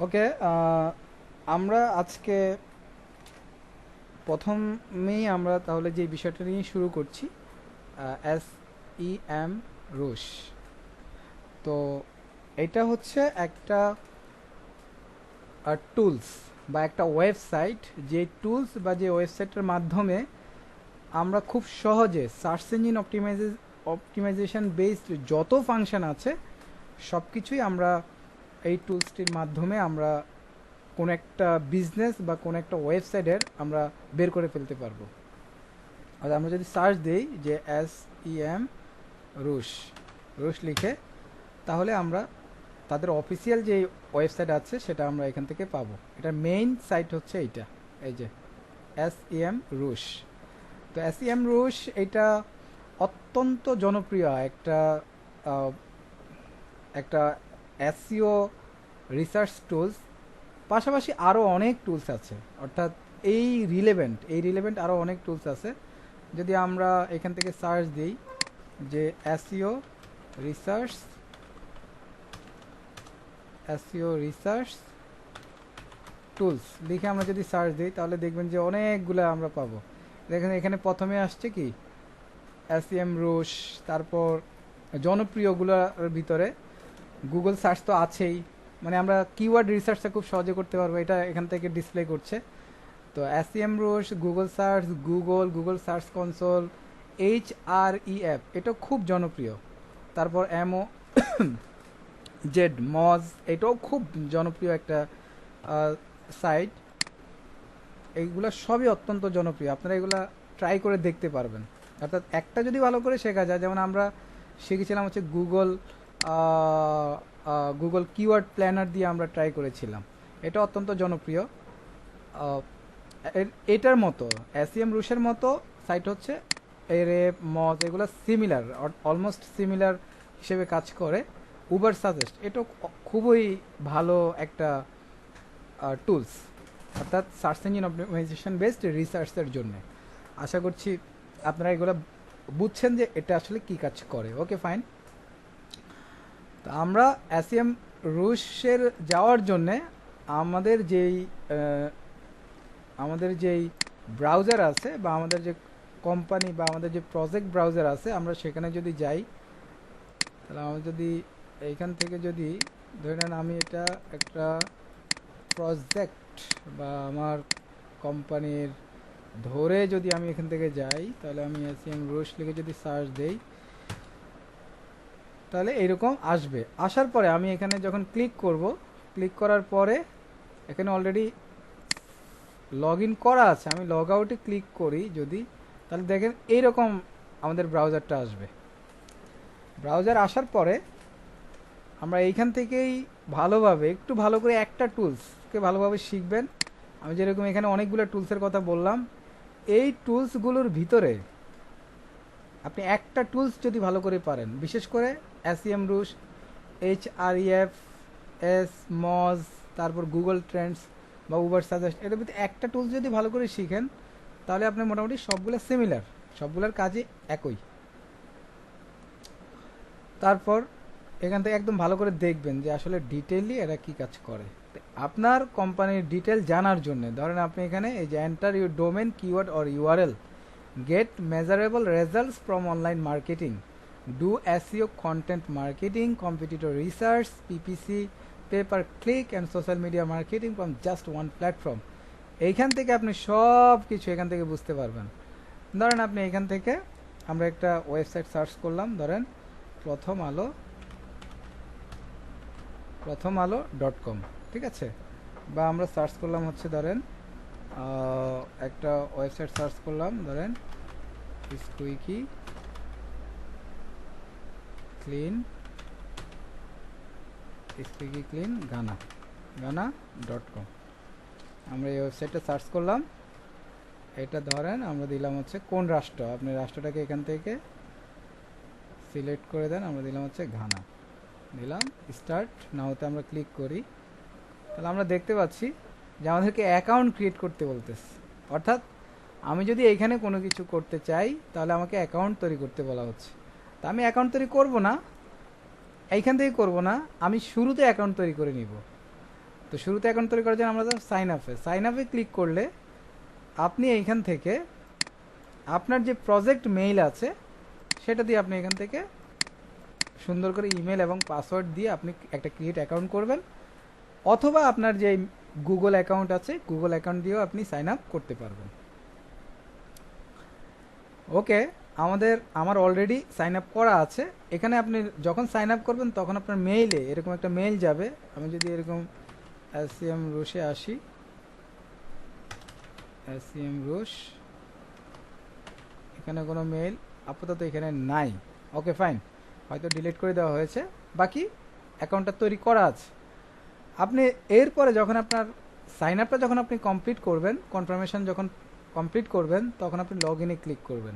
ওকে, আমরা আজকে প্রথমেই আমরা তাহলে যে বিষয়টা নিয়ে শুরু করছি, এস ই এম রুশ। তো এটা হচ্ছে একটা টুলস বা একটা ওয়েবসাইট, যে টুলস বা যে ওয়েবসাইটের মাধ্যমে আমরা খুব সহজে সার্চ ইঞ্জিন অপটিমাইজেশন বেসড যত ফাংশন আছে সব কিছুই আমরা এই টুলসটির মাধ্যমে আমরা কোনো একটা বিজনেস বা কোনো একটা ওয়েবসাইটের আমরা বের করে ফেলতে পারবো। আর আমরা যদি সার্চ দিই যে SEM রুশ রুশ লিখে, তাহলে আমরা তাদের অফিসিয়াল যে ওয়েবসাইট আছে সেটা আমরা এখান থেকে পাবো। এটার মেইন সাইট হচ্ছে এইটা, এই যে SEM রুশ। তো SEM রুশ এটা অত্যন্ত জনপ্রিয় একটা আহ, একটা SEO রিসার্চ টুলস। পাশাপাশি আরও অনেক টুলস আছে, অর্থাৎ এই রিলেভেন্ট আরও অনেক টুলস আছে। যদি আমরা এখান থেকে সার্চ দিই যে এসইও রিসার্চ রিসার্চ টুলস লিখে আমরা যদি সার্চ দিই, তাহলে দেখবেন যে অনেকগুলো আমরা পাবো। দেখেন এখানে প্রথমে আসছে কি SEM রুশ, তারপর জনপ্রিয়গুলোর ভিতরে গুগল সার্চ তো আছেই, মানে আমরা কিওয়ার্ড রিসার্চটা খুব সহজে করতে পারবো, এটা এখান থেকে ডিসপ্লে করছে। তো SEM রুশ, Google search, Google search console, HREF এটা খুব জনপ্রিয়। তারপর এমও জেড মজ, এটাও খুব জনপ্রিয় একটা সাইট। এইগুলা সবই অত্যন্ত জনপ্রিয়, আপনারা এগুলা ট্রাই করে দেখতে পারবেন। অর্থাৎ একটা যদি ভালো করে শেখা যায়, যেমন আমরা শিখেছিলাম হচ্ছে গুগল কিওয়ার্ড প্ল্যানার দিয়ে আমরা ট্রাই করেছিলাম, এটা অত্যন্ত জনপ্রিয়। আহ, এটার মতো SEM রুশের মতো সাইট হচ্ছে এরেপ মজ, এগুলো সিমিলার, অলমোস্ট সিমিলার হিসেবে কাজ করে। উবার সাজেস্ট এটা খুবই ভালো একটা টুলস, অর্থাৎ সার্চ ইঞ্জিন অপটিমাইজেশন বেসড রিসার্চের জন্য। আশা করছি আপনারা এগুলো বুঝছেন যে এটা আসলে কি কাজ করে। ওকে, ফাইন। তো আমরা SEM রুশের যাওয়ার জন্যে আমাদের যেই ব্রাউজার আছে বা আমাদের যে কোম্পানি বা আমাদের যে প্রজেক্ট ব্রাউজার আছে, আমরা সেখানে যদি যাই, তাহলে আমরা যদি এইখান থেকে যদি ধরে নেন আমি এটা একটা প্রজেক্ট বা আমার কোম্পানির ধরে যদি আমি এখান থেকে যাই, তাহলে আমি SEM রুশ লিখে যদি সার্চ দেই, তাহলে এইরকম আসবে। আসার পরে আমি এখানে যখন ক্লিক করব, ক্লিক করার পরে এখানে অলরেডি লগ ইন করা আছে, আমি লগ আউটে ক্লিক করি যদি, তাহলে দেখেন এইরকম আমাদের ব্রাউজারটা আসবে। ব্রাউজার আসার পরে আমরা এইখান থেকেই ভালোভাবে একটু ভালো করে একটা টুলসকে ভালোভাবে শিখবেন। আমি যেরকম এখানে অনেকগুলো টুলসের কথা বললাম, এই টুলসগুলোর ভিতরে আপনি একটা টুলস যদি ভালো করে পারেন, বিশেষ করে SEM রুশ, HREF, মজ, তারপর গুগল ট্রেন্ডস বা উবার সাজেস্ট, এটার ভিতরে একটা টুলস যদি ভালো করে শিখেন, তাহলে আপনি মোটামুটি সবগুলো সিমিলার, সবগুলোর কাজই একই। তারপর এখান থেকে একদম ভালো করে দেখবেন যে আসলে ডিটেইলি এরা কি কাজ করে। আপনার কোম্পানির ডিটেল জানার জন্য ধরেন আপনি এখানে এই যে enter your domain keyword or URL, get measurable results from online marketing, do SEO content marketing, competitor research, PPC, pay per click and social media marketing from just one platform. এইখান থেকে আপনি সব কিছু এখান থেকে বুঝতে পারবেন। ধরেন আপনি এখান থেকে আমরা একটা ওয়েবসাইট সার্চ করলাম, ধরেন প্রথম আলো.com, ঠিক আছে, বা আমরা সার্চ করলাম হচ্ছে ধরেন একটা ওয়েবসাইট সার্চ করলাম, ধরেন স্কুইকি ক্লিন গানা.com। আমরা এই ওয়েবসাইটটা সার্চ করলাম, এটা ধরেন আমরা দিলাম হচ্ছে কোন রাষ্ট্র, আপনি রাষ্ট্রটাকে এখান থেকে সিলেক্ট করে দেন, আমরা দিলাম হচ্ছে ঘানা, দিলাম স্টার্ট নাওতে আমরা ক্লিক করি, তাহলে আমরা দেখতে পাচ্ছি যে আমাদেরকে অ্যাকাউন্ট ক্রিয়েট করতে বলতেছে। অর্থাৎ আমি যদি এইখানে কোনো কিছু করতে চাই, তাহলে আমাকে অ্যাকাউন্ট তৈরি করতে বলা হচ্ছে। তা আমি অ্যাকাউন্ট তৈরি করব না, এইখান থেকে করব না, আমি শুরুতে অ্যাকাউন্ট তৈরি করে নিব। তো তো শুরুতে অ্যাকাউন্ট তৈরি করার জন্য আমরা সাইন আপে ক্লিক করলে আপনি এইখান থেকে আপনার যে প্রজেক্ট মেইল আছে সেটা দিয়ে আপনি এখান থেকে সুন্দর করে ইমেল এবং পাসওয়ার্ড দিয়ে আপনি একটা ক্রিয়েট অ্যাকাউন্ট করবেন, অথবা আপনার যে গুগল অ্যাকাউন্ট আছে গুগল অ্যাকাউন্ট দিয়েও আপনি সাইন আপ করতে পারবেন। ওকে, আমার অলরেডি সাইন আপ করা আছে। এখানে আপনি যখন সাইন আপ করবেন তখন আপনার মেইলে এরকম একটা মেইল যাবে। আমি যদি এরকম SEMRush-এ আসি, SEMRush, এখানে কোনো মেইল আপাতত এখানে নাই। ওকে ফাইন, হয়তো ডিলিট করে দেওয়া হয়েছে, বাকি অ্যাকাউন্টটা তৈরি করা আছে। আপনি এরপরে যখন আপনার সাইন আপটা যখন আপনি কমপ্লিট করবেন, কনফার্মেশন যখন কমপ্লিট করবেন, তখন আপনি লগ ইনে ক্লিক করবেন।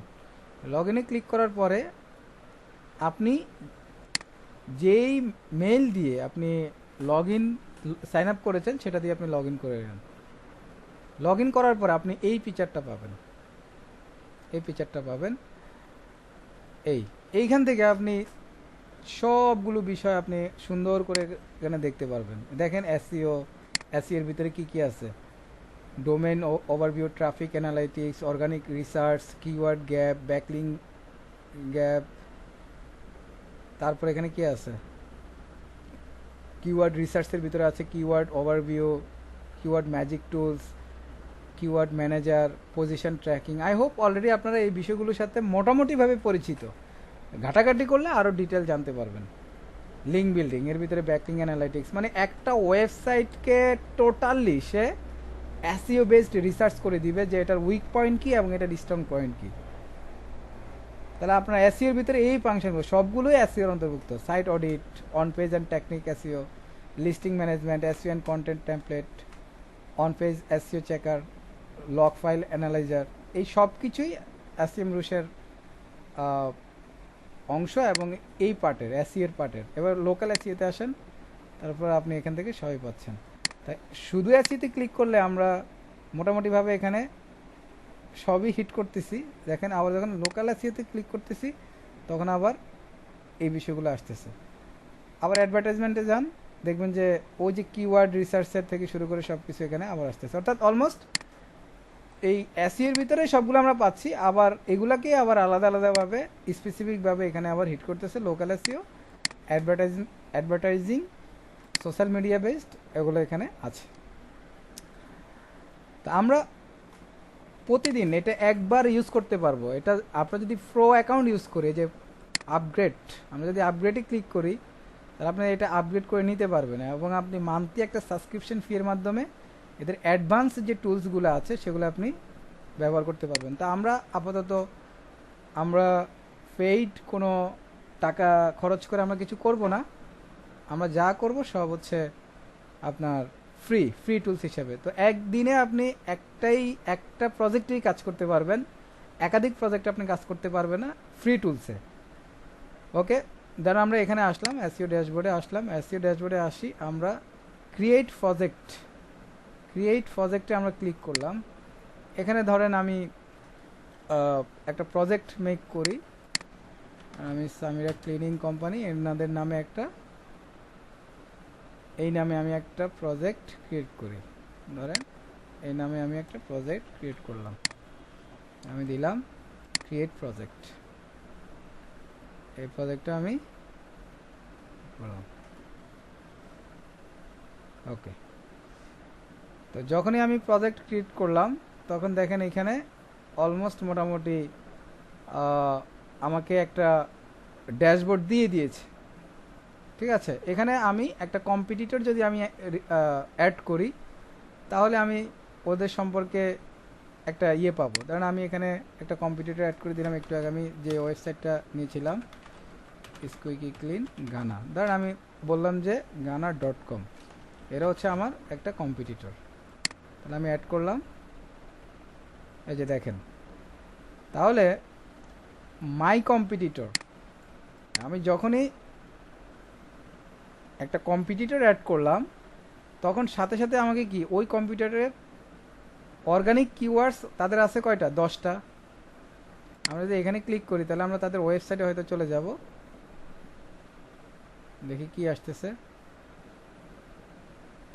লগ ইনে ক্লিক করার পরে আপনি যেই মেইল দিয়ে আপনি সাইন আপ করেছেন সেটা দিয়ে আপনি লগ ইন করে নেন। লগ ইন করার পর আপনি এই ফিচারটা পাবেন, এইখান থেকে আপনি সবগুলো বিষয় আপনি সুন্দর করে এখানে দেখতে পারবেন। দেখেন এসইও এর ভিতরে কি কি আছে, domain overview, traffic analytics, organic research, keyword gap, backlink gap, তারপর এখানে কি আছে, কিওয়ার্ড রিসার্চের ভিতরে আছে keyword overview, keyword magic tools, keyword manager, position tracking. I hope already আপনারা এই বিষয়গুলোর সাথে মোটামুটিভাবে পরিচিত। ঘাটাঘাটি করলে আরও ডিটেল জানতে পারবেন। লিঙ্ক বিল্ডিং, এর ভিতরে ব্যাকলিং অ্যানালাইটিক্স, মানে একটা ওয়েবসাইটকে টোটালি সে এসইও বেসড রিসার্চ করে দিবে যে এটার উইক পয়েন্ট কি এবং এটার স্ট্রং পয়েন্ট কি। তাহলে আপনার এসইওর ভিতরে এই ফাংশনগুলো সবগুলোই এসইওর অন্তর্ভুক্ত। Site audit, on page and technique SEO, listing management, SEO and content template, on page SEO checker, log file analyser, এই সব কিছুই SEMRush-এর অংশ এবং এই পার্টের এসইওর পার্টের। এবার লোকাল এসইওতে আসেন, তারপর আপনি এখান থেকে সবই পাচ্ছেন। তাই শুধু এসইওতে ক্লিক করলে আমরা মোটামুটিভাবে এখানে সবই হিট করতেছি। দেখেন আবার যখন লোকাল এসইওতে ক্লিক করতেছি তখন আবার এই বিষয়গুলো আসতেছে। আবার অ্যাডভার্টাইজমেন্টে যান, দেখবেন যে ওই যে কিওয়ার্ড রিসার্চের থেকে শুরু করে সব কিছু এখানে আবার আসতেছে। অর্থাৎ অলমোস্ট এই এসইওর ভিতরে সবগুলো আমরা পাচ্ছি, আবার এগুলাকে আবার আলাদা আলাদাভাবে স্পেসিফিকভাবে এখানে আবার হিট করতেছে। Local SEO, advertising, social media based, এগুলো এখানে আছে। তা আমরা প্রতিদিন এটা একবার ইউজ করতে পারবো। এটা আপনারা যদি প্রো অ্যাকাউন্ট ইউজ করি, যে আপগ্রেড, আমরা যদি আপগ্রেডে ক্লিক করি তাহলে আপনি এটা আপগ্রেড করে নিতে পারবেন এবং আপনি মান্থলি একটা সাবস্ক্রিপশন ফি এর মাধ্যমে এদের অ্যাডভান্স যে টুলসগুলো আছে সেগুলো আপনি ব্যবহার করতে পারবেন। তা আমরা আপাতত পেইড কোনো টাকা খরচ করে আমরা কিছু করব না, আমরা যা করব সব হচ্ছে আপনার ফ্রি টুলস হিসেবে। তো একদিনে আপনি একটা প্রজেক্টেই কাজ করতে পারবেন, একাধিক প্রজেক্টে আপনি কাজ করতে পারবেন না ফ্রি টুলসে। ওকে, ধরুন আমরা এখানে আসলাম, এসইও ড্যাশবোর্ডে আসি, আমরা ক্রিয়েট প্রজেক্টে আমরা ক্লিক করলাম। এখানে ধরেন আমি একটা প্রজেক্ট মেক করি, আমি সামিরা ক্লিনিং কোম্পানি, এনাদের নামে এই নামে আমি একটা প্রজেক্ট ক্রিয়েট করি। ধরেন এই নামে আমি একটা প্রজেক্ট ক্রিয়েট করলাম, আমি দিলাম ক্রিয়েট প্রজেক্ট, এই প্রজেক্টটা আমি করলাম। ওকে, তো যখনই আমি প্রজেক্ট ক্রিয়েট করলাম তখন দেখেন এখানে অলমোস্ট মোটামুটি আমাকে একটা ড্যাশবোর্ড দিয়ে দিয়েছে। ঠিক আছে, এখানে আমি একটা কম্পিটিটর যদি আমি অ্যাড করি তাহলে আমি ওদের সম্পর্কে একটা ইয়ে পাবো। ধরেন আমি এখানে একটা কম্পিটিটর অ্যাড করে দিলাম। একটু আগে আমি যে ওয়েবসাইটটা নিয়েছিলাম স্কুইকি ক্লিন গানা, ধরেন আমি বললাম যে গানা.com, এরা হচ্ছে আমার একটা কম্পিটিটর। তাহলে আমি অ্যাড করলাম, এই যে দেখেন, তাহলে মাই কম্পিটিটর, আমি যখনই একটা কম্পিটিটর অ্যাড করলাম তখন সাথে সাথে আমাকে কি ওই কম্পিউটারের অর্গানিক কিওয়ার্ডস তাদের আছে কয়টা, 10টা। আমরা যদি এখানে ক্লিক করি তাহলে আমরা তাদের ওয়েবসাইটে হয়তো চলে যাব, দেখি কি আসতেছে।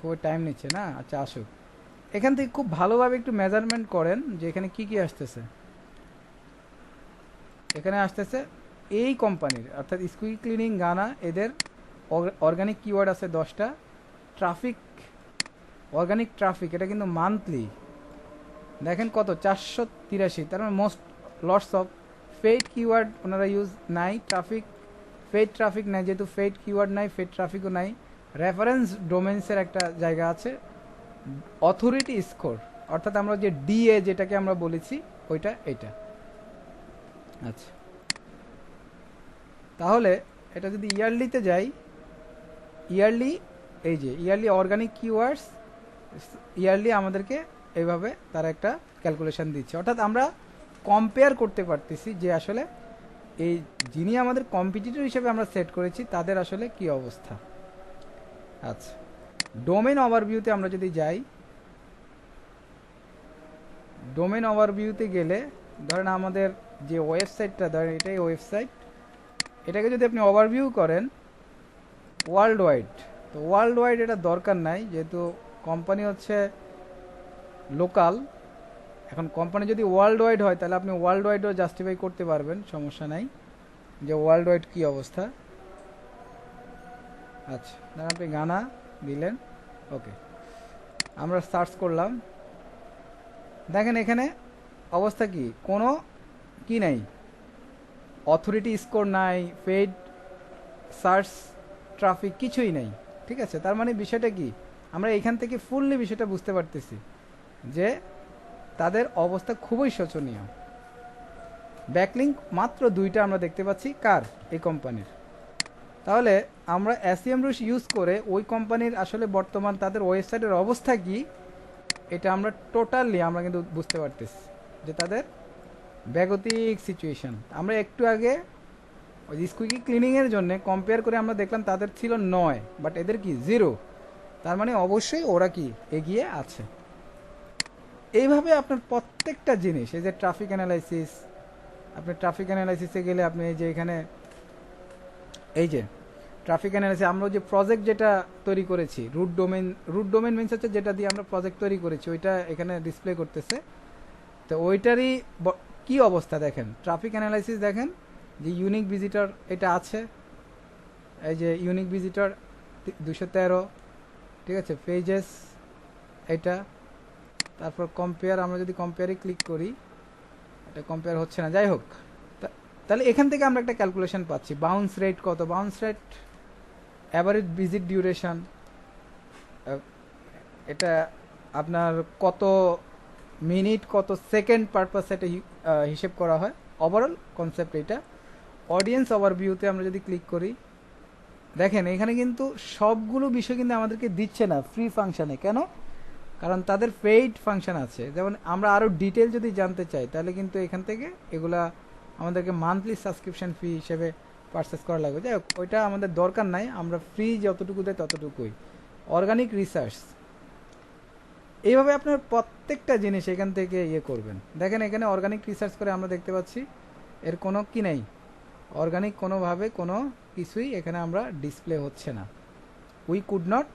খুব টাইম নিচ্ছে না, আচ্ছা আসুক। এখান থেকে খুব ভালোভাবে একটু মেজারমেন্ট করেন যে এখানে কি কি আসতেছে। এখানে আসতেছে এই কোম্পানির অর্থাৎ স্কুই ক্লিনিং গানা, এদের অর্গানিক কিওয়ার্ড আছে 10টা। ট্রাফিক, অর্গানিক ট্রাফিক, এটা কিন্তু মান্থলি দেখেন কত 483, তার মানে most lots of. Paid keyword ওনারা ইউজ নাই, ট্রাফিক ফেড ট্রাফিক নাই, যেহেতু ফেড কিওয়ার্ড নাই ফেড ট্রাফিকও নাই। রেফারেন্স ডোমেন্সের একটা জায়গা আছে। অথরিটি স্কোর অর্থাৎ আমরা যে ডিএ যেটাকে আমরা বলেছি ওইটা এটা। আচ্ছা, তাহলে এটা যদি ইয়ারলিতে যাই, ইয়ারলি এই যে ইয়ারলি অর্গানিক কিওয়ার্ডস, ইয়ারলি আমাদেরকে এইভাবে তারা একটা ক্যালকুলেশন দিচ্ছে। অর্থাৎ আমরা কম্পেয়ার করতে পারতেছি যে আসলে এই যিনি আমাদের কম্পিটিটর হিসেবে আমরা সেট করেছি তাদের আসলে কি অবস্থা। আচ্ছা, ডোমেন ওভারভিউতে আমরা যদি যাই, ডোমেন ওভারভিউতে গেলে ধরেন আমাদের যে ওয়েবসাইটটা, ধরেন এটাই ওয়েবসাইট, এটাকে যদি আপনি ওভারভিউ করেন ওয়ার্ল্ড ওয়াইড, তো ওয়ার্ল্ড ওয়াইড এটা দরকার নাই, যেহেতু কোম্পানি হচ্ছে লোকাল। এখন কোম্পানি যদি ওয়ার্ল্ড ওয়াইড হয় তাহলে আপনি ওয়ার্ল্ড ওয়াইডও জাস্টিফাই করতে পারবেন, সমস্যা নাই, যে ওয়ার্ল্ড ওয়াইড কী অবস্থা। আচ্ছা, ধরেন আপনি গানা দিলেন, ওকে, আমরা সার্চ করলাম, দেখেন এখানে অবস্থা কি, কোনো কি নাই, অথরিটি স্কোর নাই, পেইড সার্চ ট্রাফিক কিছুই নাই। ঠিক আছে, তার মানে বিষয়টা কি, আমরা এখান থেকে ফুললি বিষয়টা বুঝতে পারতেছি যে তাদের অবস্থা খুবই শোচনীয়। ব্যাকলিঙ্ক মাত্র 2টা আমরা দেখতে পাচ্ছি, কার, এই কোম্পানির। তাহলে আমরা SEMRush ইউজ করে ওই কোম্পানির আসলে বর্তমান তাদের ওয়েবসাইটের অবস্থা কি, এটা আমরা টোটালি আমরা কিন্তু বুঝতে পারতেছি যে তাদের বেগতিক সিচুয়েশন। আমরা একটু আগে ওই স্কুইকি ক্লিনিংয়ের জন্য কম্পেয়ার করে আমরা দেখলাম তাদের ছিল 9, বাট এদের কি 0, তার মানে অবশ্যই ওরা কি এগিয়ে আছে। এইভাবে আপনার প্রত্যেকটা জিনিস, এই যে ট্রাফিক অ্যানালাইসিস, আপনি ট্রাফিক অ্যানালাইসিসে গেলে আপনি এই যে এখানে এই যে ট্রাফিক অ্যানালাইসিস, আমরা যে প্রজেক্ট যেটা তৈরি করেছি, রুট ডোমেন মিনস হচ্ছে যেটা দিয়ে আমরা প্রজেক্ট তৈরি করেছি, ওইটা এখানে ডিসপ্লে করতেছে। তো ওইটারই কি অবস্থা দেখেন, ট্রাফিক অ্যানালাইসিস দেখেন যে ইউনিক ভিজিটর এটা আছে, এই যে ইউনিক ভিজিটর 213, ঠিক আছে, পেজেস এটা, তারপর কম্পেয়ার, আমরা যদি কম্পেয়ারে ক্লিক করি এটা কম্পেয়ার হচ্ছে না, যাই হোক। তাহলে এখান থেকে আমরা একটা ক্যালকুলেশন পাচ্ছি, বাউন্স রেট কত, bounce rate, average visit duration, এটা আপনার কত মিনিট কত সেকেন্ড পারপাস এটা হিসেব করা হয়, ওভারঅল কনসেপ্ট এটা। অডিয়েন্স ওভারভিউতে আমরা যদি ক্লিক করি, দেখেন এখানে কিন্তু সবগুলো বিষয় কিন্তু আমাদেরকে দিচ্ছে না ফ্রি ফাংশনে। কেন? কারণ তাদের পেইড ফাংশন আছে। যেমন আমরা আরও ডিটেল যদি জানতে চাই তাহলে কিন্তু এখান থেকে এগুলা আমাদেরকে মান্থলি সাবস্ক্রিপশন ফি হিসেবে পারচেস করা লাগবে। যাই হোক, ওইটা আমাদের দরকার নাই, আমরা ফ্রি যতটুকু দেয় ততটুকুই। অর্গানিক রিসার্চ, এইভাবে আপনার প্রত্যেকটা জিনিস এখান থেকে ইয়ে করবেন। দেখেন এখানে অর্গানিক রিসার্চ করে আমরা দেখতে পাচ্ছি এর কোনো কি নেই, অর্গানিক কোনোভাবে কোনো কিছুই এখানে আমরা ডিসপ্লে হচ্ছে না। We could not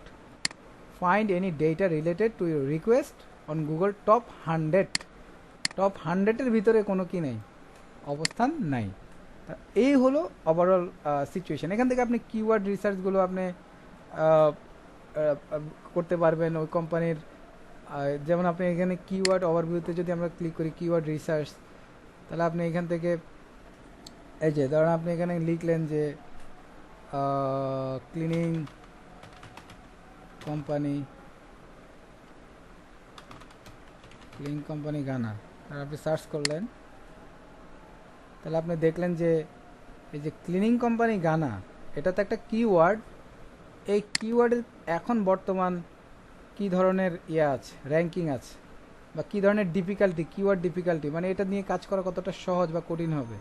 find any data related to your request on Google top 100, top 100-এর ভিতরে কোনো কি নেই, অবস্থান নাই। এই হলো ওভারঅল সিচুয়েশন। এখান থেকে আপনি কিওয়ার্ড রিসার্চগুলো আপনি করতে পারবেন ওই কোম্পানির। যেমন আপনি এখানে কিওয়ার্ড ওভারভিউতে যদি আমরা ক্লিক করি কিওয়ার্ড রিসার্চ, তাহলে আপনি এখান থেকে এই যে ধরেন আপনি এখানে লিখলেন যে ক্লিনিং কোম্পানি গানা, আর আপনি সার্চ করলেন, তাহলে আপনি দেখলেন যে এই যে ক্লিনিং কোম্পানি গানা, এটা তো একটা কিওয়ার্ড। এই কিওয়ার্ডের এখন বর্তমান কি ধরনের ইয়ে আছে, র্যাঙ্কিং আছে, বা কি ধরনের ডিফিকাল্টি, কিওয়ার্ড ডিফিকাল্টি, মানে এটা নিয়ে কাজ করা কতটা সহজ বা কঠিন হবে,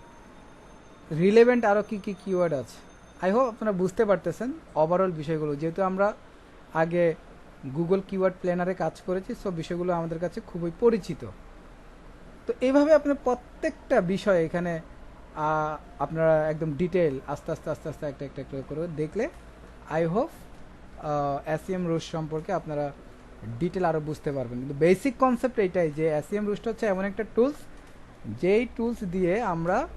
রিলেভেন্ট আরও কি কি কিওয়ার্ড আছে। আই হোপ আপনারা বুঝতে পারতেছেন ওভারঅল বিষয়গুলো। যেহেতু আমরা আগে গুগল কিওয়ার্ড প্ল্যানারে কাজ করেছি, সব বিষয়গুলো আমাদের কাছে খুবই পরিচিত। তো এইভাবে আপনার প্রত্যেকটা বিষয় এখানে আপনারা একদম ডিটেল আস্তে আস্তে একটা করে দেখলে আই হোপ SEMRush সম্পর্কে আপনারা ডিটেল আরও বুঝতে পারবেন। কিন্তু বেসিক কনসেপ্ট এইটাই যে SEMRush হচ্ছে এমন একটা টুলস, যেই টুলস দিয়ে আমরা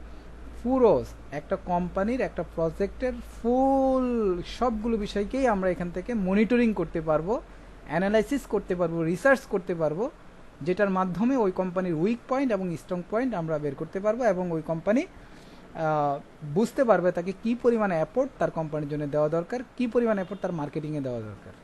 পুরো একটা কোম্পানির একটা প্রজেক্টের ফুল সবগুলো বিষয়কেই আমরা এখান থেকে মনিটরিং করতে পারবো, অ্যানালাইসিস করতে পারবো, রিসার্চ করতে পারবো, যেটার মাধ্যমে ওই কোম্পানির উইক পয়েন্ট এবং স্ট্রং পয়েন্ট আমরা বের করতে পারবো এবং ওই কোম্পানি বুঝতে পারবে তাকে কী পরিমাণে অ্যাপোর্ট তার কোম্পানির জন্য দেওয়া দরকার, কী পরিমাণে অ্যাপোর্ট তার মার্কেটিংয়ে দেওয়া দরকার।